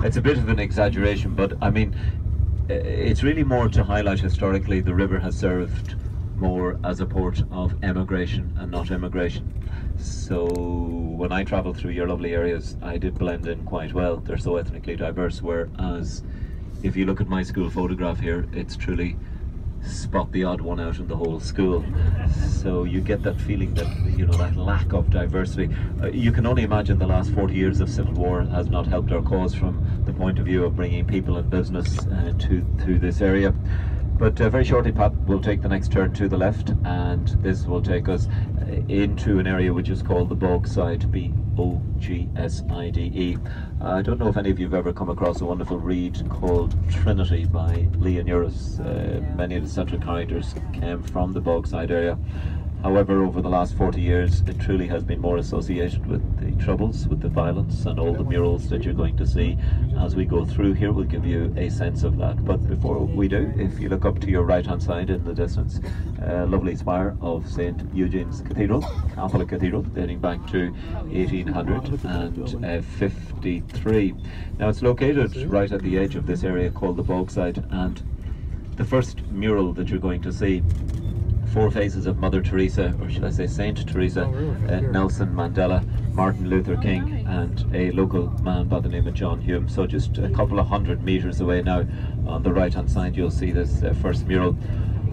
it's a bit of an exaggeration, but I mean, it's really more to highlight historically the river has served more as a port of emigration and not immigration. So when I travel through your lovely areas, I did blend in quite well. They're so ethnically diverse, whereas if you look at my school photograph here, it's truly spot the odd one out in the whole school. So you get that feeling that, you know, that lack of diversity. You can only imagine the last 40 years of civil war has not helped our cause from the point of view of bringing people and business to this area. But very shortly, Pat will take the next turn to the left, and this will take us into an area which is called the Bogside, B-O-G-S-I-D-E. I don't know if any of you have ever come across a wonderful read called Trinity by Leon Uris. Many of the central characters came from the Bogside area. However, over the last 40 years, it truly has been more associated with the troubles, with the violence, and all the murals that you're going to see as we go through here will give you a sense of that. But before we do, if you look up to your right-hand side in the distance, a lovely spire of St. Eugene's Cathedral, Catholic Cathedral, dating back to 1853. Now, it's located right at the edge of this area called the Bogside, and the first mural that you're going to see, four faces of Mother Teresa, or should I say Saint Teresa, Nelson Mandela, Martin Luther King, and a local man by the name of John Hume. So just a couple of 100 meters away now, on the right hand side, you'll see this first mural.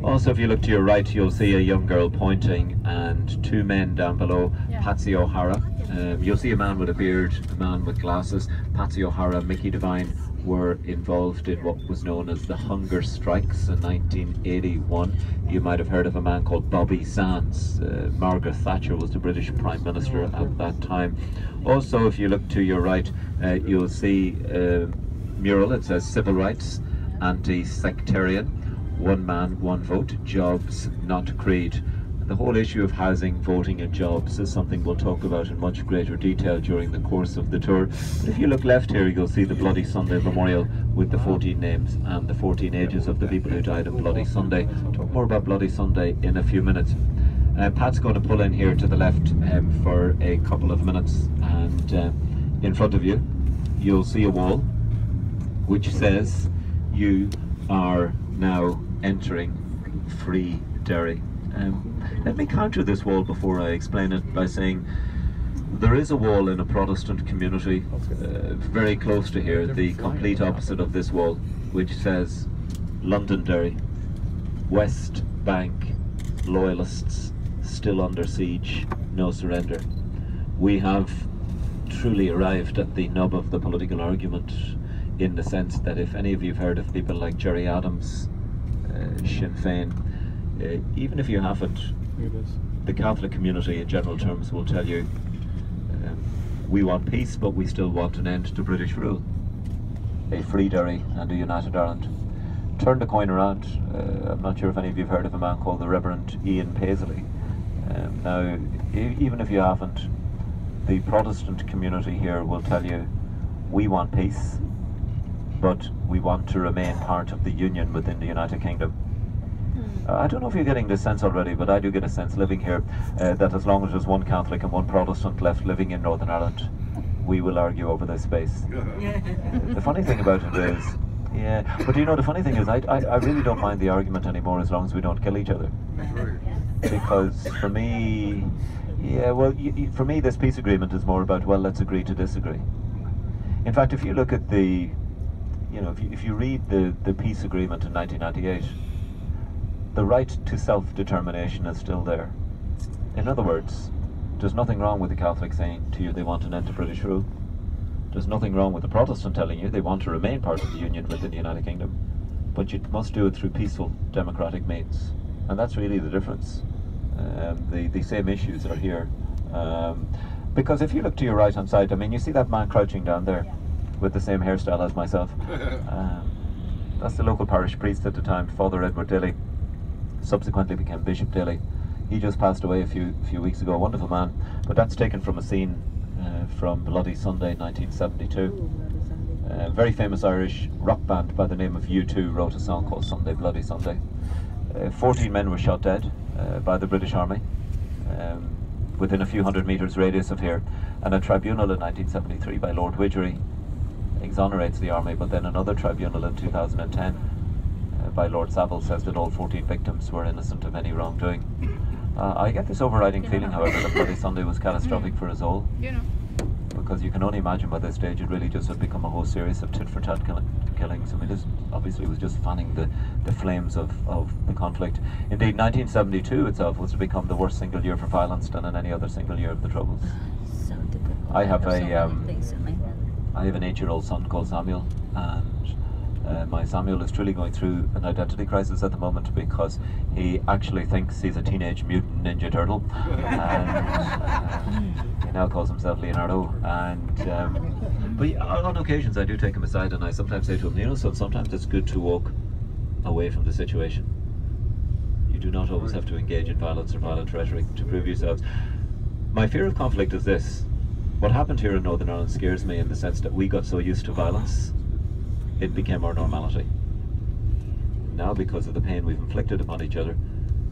Also, if you look to your right, you'll see a young girl pointing, and two men down below, Patsy O'Hara. You'll see a man with a beard, a man with glasses. Patsy O'Hara, Mickey Devine were involved in what was known as the hunger strikes in 1981. You might have heard of a man called Bobby Sands. Margaret Thatcher was the British Prime Minister at that time. Also, if you look to your right, you'll see a mural. It says Civil Rights, Anti-Sectarian, One Man, One Vote, Jobs, Not Creed. The whole issue of housing, voting and jobs is something we'll talk about in much greater detail during the course of the tour. But if you look left here, you'll see the Bloody Sunday Memorial with the 14 names and the 14 ages of the people who died on Bloody Sunday. Talk more about Bloody Sunday in a few minutes. Pat's going to pull in here to the left for a couple of minutes, and in front of you, you'll see a wall which says, "You are now entering free Derry." Let me counter this wall before I explain it by saying there is a wall in a Protestant community very close to here, the complete opposite of this wall, which says Londonderry, West Bank, Loyalists, still under siege, no surrender. We have truly arrived at the nub of the political argument, in the sense that if any of you have heard of people like Gerry Adams, Sinn Féin, even if you haven't, the Catholic community in general terms will tell you we want peace, but we still want an end to British rule, a free Derry and a united Ireland. Turn the coin around. I'm not sure if any of you have heard of a man called the Reverend Ian Paisley. Now, even if you haven't, the Protestant community here will tell you we want peace, but we want to remain part of the union within the United Kingdom. I don't know if you're getting this sense already, but I do get a sense living here that as long as there's one Catholic and one Protestant left living in Northern Ireland, we will argue over this space. The funny thing about it is, but you know, the funny thing is, I really don't mind the argument anymore as long as we don't kill each other. Because for me, for me this peace agreement is more about, well, let's agree to disagree. In fact, if you look at the, if you read the peace agreement in 1998, the right to self-determination is still there. In other words, there's nothing wrong with the Catholics saying to you they want an end to British rule. There's nothing wrong with the Protestant telling you they want to remain part of the Union within the United Kingdom. But you must do it through peaceful, democratic means. And that's really the difference. The same issues are here. Because if you look to your right-hand side, I mean, you see that man crouching down there with the same hairstyle as myself. That's the local parish priest at the time, Father Edward Daly. Subsequently became Bishop Daly. He just passed away a few weeks ago, a wonderful man. But that's taken from a scene from Bloody Sunday 1972. A very famous Irish rock band by the name of U2 wrote a song called Sunday Bloody Sunday. 14 men were shot dead by the British Army within a few hundred metres radius of here, and a tribunal in 1973 by Lord Widgery exonerates the army, but then another tribunal in 2010 by Lord Saville says that all 14 victims were innocent of any wrongdoing. I get this overriding feeling, however, that Bloody Sunday was catastrophic for us all, because you can only imagine by this stage it really just had become a whole series of tit-for-tat killings. I mean, this obviously was just fanning the flames of the conflict. Indeed, 1972 itself was to become the worst single year for violence than in any other single year of the Troubles. So difficult. I have I have an 8-year-old son called Samuel, and my Samuel is truly going through an identity crisis at the moment, because he actually thinks he's a teenage mutant ninja turtle, and he now calls himself Leonardo. And but on occasions I do take him aside, and I sometimes say to him, you know, so sometimes it's good to walk away from the situation. You do not always have to engage in violence or violent rhetoric to prove yourselves. My fear of conflict is this: what happened here in Northern Ireland scares me, in the sense that we got so used to violence it became our normality. Now, because of the pain we've inflicted upon each other,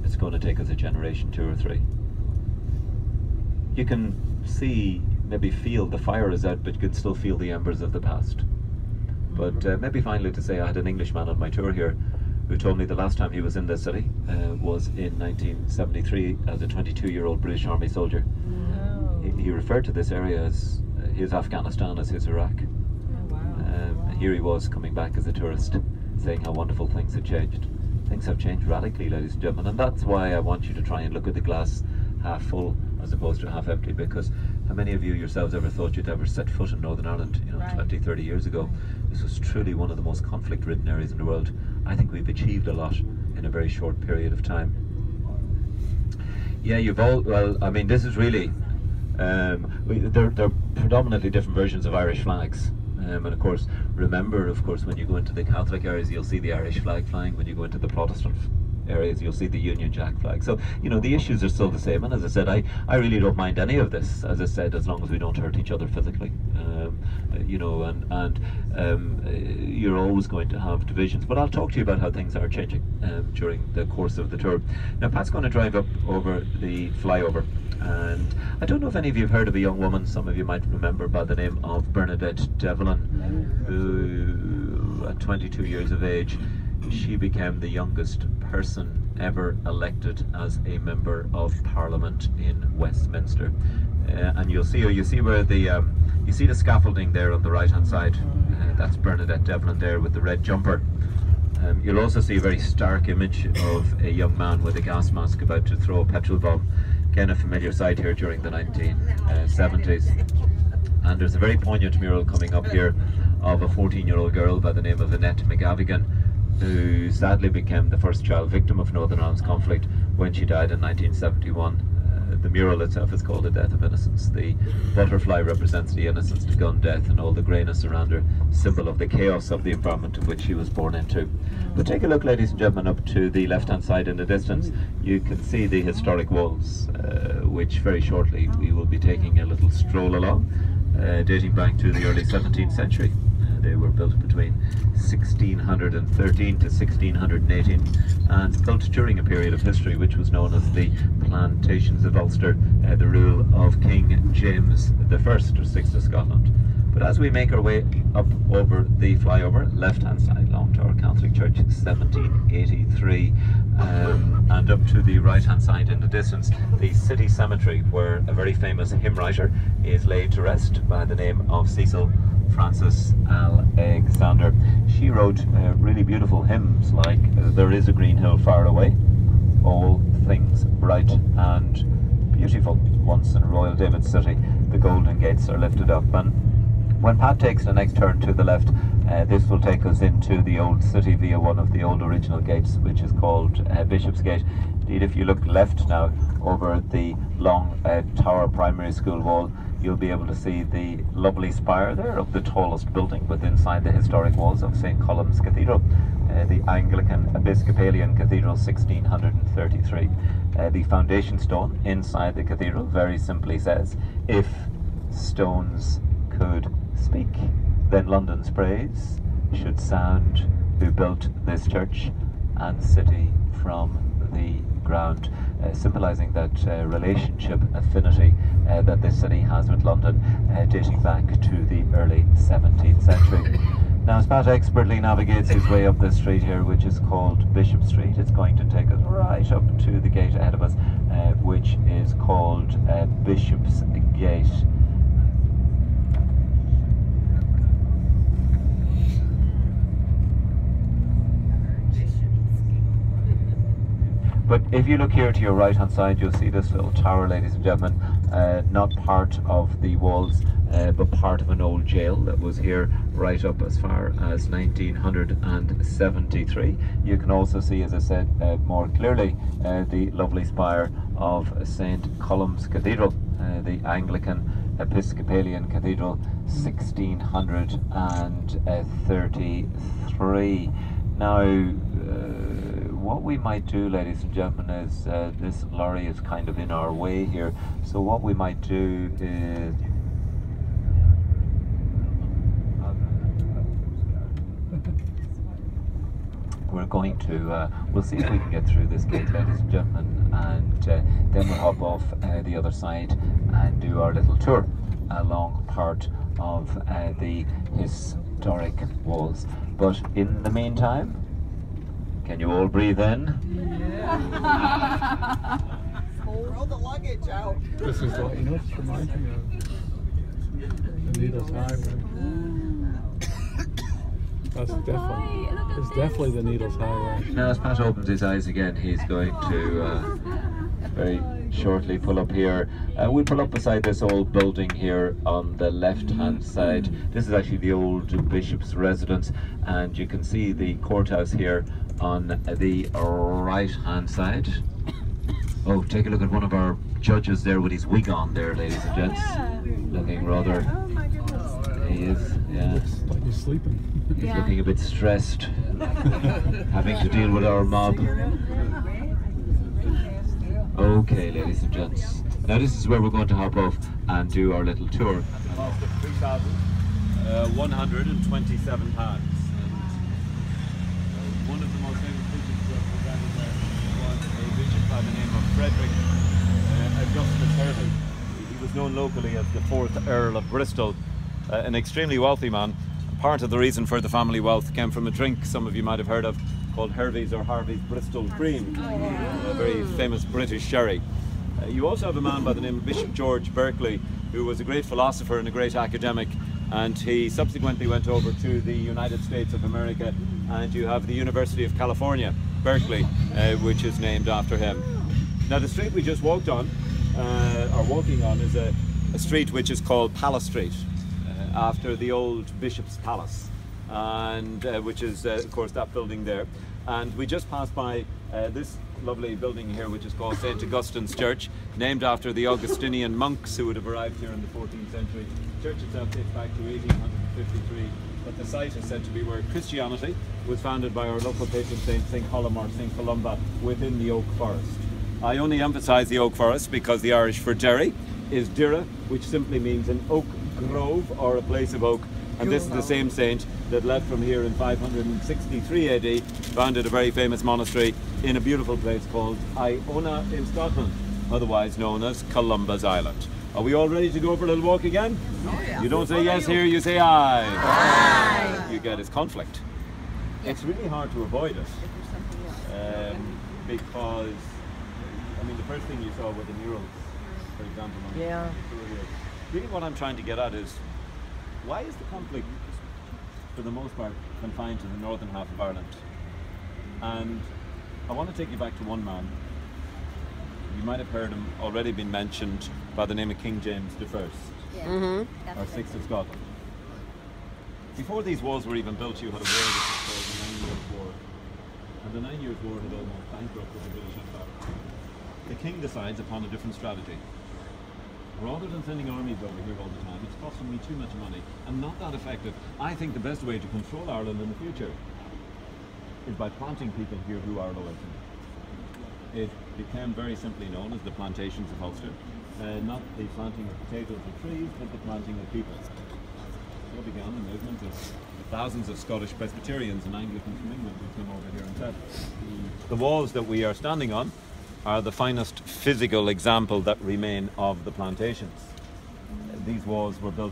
it's going to take us a generation, 2 or 3. You can see, maybe feel the fire is out, but you can still feel the embers of the past. But maybe finally to say, I had an Englishman on my tour here who told me the last time he was in this city was in 1973 as a 22-year-old British Army soldier. He referred to this area as his Afghanistan, as his Iraq. Here he was coming back as a tourist, saying how wonderful things had changed. Things have changed radically, ladies and gentlemen, and that's why I want you to try and look at the glass half full as opposed to half empty, because how many of you yourselves ever thought you'd ever set foot in Northern Ireland, you know, 20, 30 years ago? This was truly one of the most conflict-ridden areas in the world. I think we've achieved a lot in a very short period of time. Yeah, you've all, well, I mean, this is really, they're predominantly different versions of Irish flags. And of course, remember, of course, when you go into the Catholic areas, you'll see the Irish flag flying. When you go into the Protestant areas, you'll see the Union Jack flag. So, you know, the issues are still the same. And as I said, I really don't mind any of this, as I said, as long as we don't hurt each other physically. You know, and you're always going to have divisions. But I'll talk to you about how things are changing during the course of the tour. Now, Pat's going to drive up over the flyover. And I don't know if any of you have heard of a young woman, some of you might remember, by the name of Bernadette Devlin, who at 22 years of age, she became the youngest person ever elected as a member of Parliament in Westminster. And you'll see her, you see where the you see the scaffolding there on the right hand side. That's Bernadette Devlin there with the red jumper. You'll also see a very stark image of a young man with a gas mask about to throw a petrol bomb. Again, a familiar sight here during the 1970s. And there's a very poignant mural coming up here of a 14-year-old girl by the name of Annette McGavigan, who sadly became the first child victim of Northern Ireland's conflict when she died in 1971. The mural itself is called A Death of Innocence. The butterfly represents the innocence to gun death, and all the greyness around her, symbol of the chaos of the environment in which she was born into. But take a look, ladies and gentlemen, up to the left-hand side in the distance. You can see the historic walls, which very shortly we will be taking a little stroll along, dating back to the early 17th century. They were built between 1613 to 1618 and built during a period of history which was known as the Plantations of Ulster, the rule of King James I, or 6th of Scotland. But as we make our way up over the flyover, left-hand side, Long Tower Catholic Church, 1783, and up to the right-hand side in the distance, the city cemetery, where a very famous hymn writer is laid to rest by the name of Cecil Frances Alexander. She wrote really beautiful hymns like There is a Green Hill Far Away, All Things Bright and Beautiful, Once in Royal David's City, the Golden Gates are lifted up. And when Pat takes the next turn to the left, this will take us into the old city via one of the old original gates, which is called Bishopsgate. Indeed, if you look left now over the long Tower Primary School wall, you'll be able to see the lovely spire there of the tallest building within inside the historic walls of St. Columb's Cathedral, the Anglican Episcopalian Cathedral, 1633. The foundation stone inside the cathedral very simply says, "If stones could speak, then London's praise should sound, who built this church and city from the ground." symbolising that relationship, affinity that this city has with London, dating back to the early 17th century. Now, as Pat expertly navigates his way up this street here, which is called Bishop Street, it's going to take us right up to the gate ahead of us, which is called Bishop's Gate. But if you look here to your right hand side, you'll see this little tower, ladies and gentlemen, not part of the walls, but part of an old jail that was here right up as far as 1973. You can also see, as I said, more clearly the lovely spire of St. Columba's Cathedral, the Anglican Episcopalian Cathedral, 1633. Now, what we might do, ladies and gentlemen, is this lorry is kind of in our way here, so what we might do is we're going to we'll see if we can get through this gate, ladies and gentlemen, and then we'll hop off the other side and do our little tour along part of the historic walls. But in the meantime, can you all breathe in? Yeah. Throw the luggage out. This is like, you know, this reminds me of the Needles Highway. That's definitely the Needles Highway. Now, as Pat opens his eyes again, he's going to very shortly pull up here. We'll pull up beside this old building here on the left-hand side. This is actually the old bishop's residence, and you can see the courthouse here on the right-hand side. Oh, take a look at one of our judges there with his wig on there, ladies and gents. Looking rather... Oh my goodness. He is, yeah. Looks like he's sleeping. He's looking a bit stressed, having to deal with our mob. Okay, ladies and gents. Now this is where we're going to hop off and do our little tour. Cost of £3,127. One of the most famous bishops represented there was a bishop by the name of Frederick Augustus Hervey. He was known locally as the 4th Earl of Bristol, an extremely wealthy man. Part of the reason for the family wealth came from a drink some of you might have heard of called Hervey's or Harvey's Bristol Cream, a very famous British sherry. You also have a man by the name of Bishop George Berkeley, who was a great philosopher and a great academic, and he subsequently went over to the United States of America, and you have the University of California, Berkeley, which is named after him. Now the street we just walked on, or walking on, is a street which is called Palace Street, after the old Bishop's Palace, and which is of course that building there. And we just passed by this lovely building here, which is called St. Augustine's Church, named after the Augustinian monks who would have arrived here in the 14th century. The church itself dates back to 1853, but the site is said to be where Christianity was founded by our local patron saint, St. Columba or St. Columba, within the oak forest. I only emphasise the oak forest because the Irish for Derry is Dira, which simply means an oak grove or a place of oak. And this is the same saint that left from here in 563 AD, founded a very famous monastery in a beautiful place called Iona in Scotland, otherwise known as Columba's Island. Are we all ready to go for a little walk again? Oh, yeah. You don't say yes here, you say aye. Aye. You get is conflict. It's really hard to avoid it, because, I mean, the first thing you saw were the murals, for example. Yeah. Really what I'm trying to get at is, why is the conflict, for the most part, confined to the northern half of Ireland? And I want to take you back to one man. You might have heard him already been mentioned by the name of King James I, or 6th of Scotland. Before these walls were even built, you had a war that was called the 9 Years' War. And the 9 Years' War had almost bankrupted the British Empire. The king decides upon a different strategy. Rather than sending armies over here all the time, it's costing me too much money and not that effective. I think the best way to control Ireland in the future is by planting people here who are loyal to me. It became very simply known as the plantations of Ulster. Not the planting of potatoes or trees, but the planting of people. So began the movement of thousands of Scottish Presbyterians and Anglicans from England who came over here and said, the walls that we are standing on are the finest physical example that remain of the plantations. These walls were built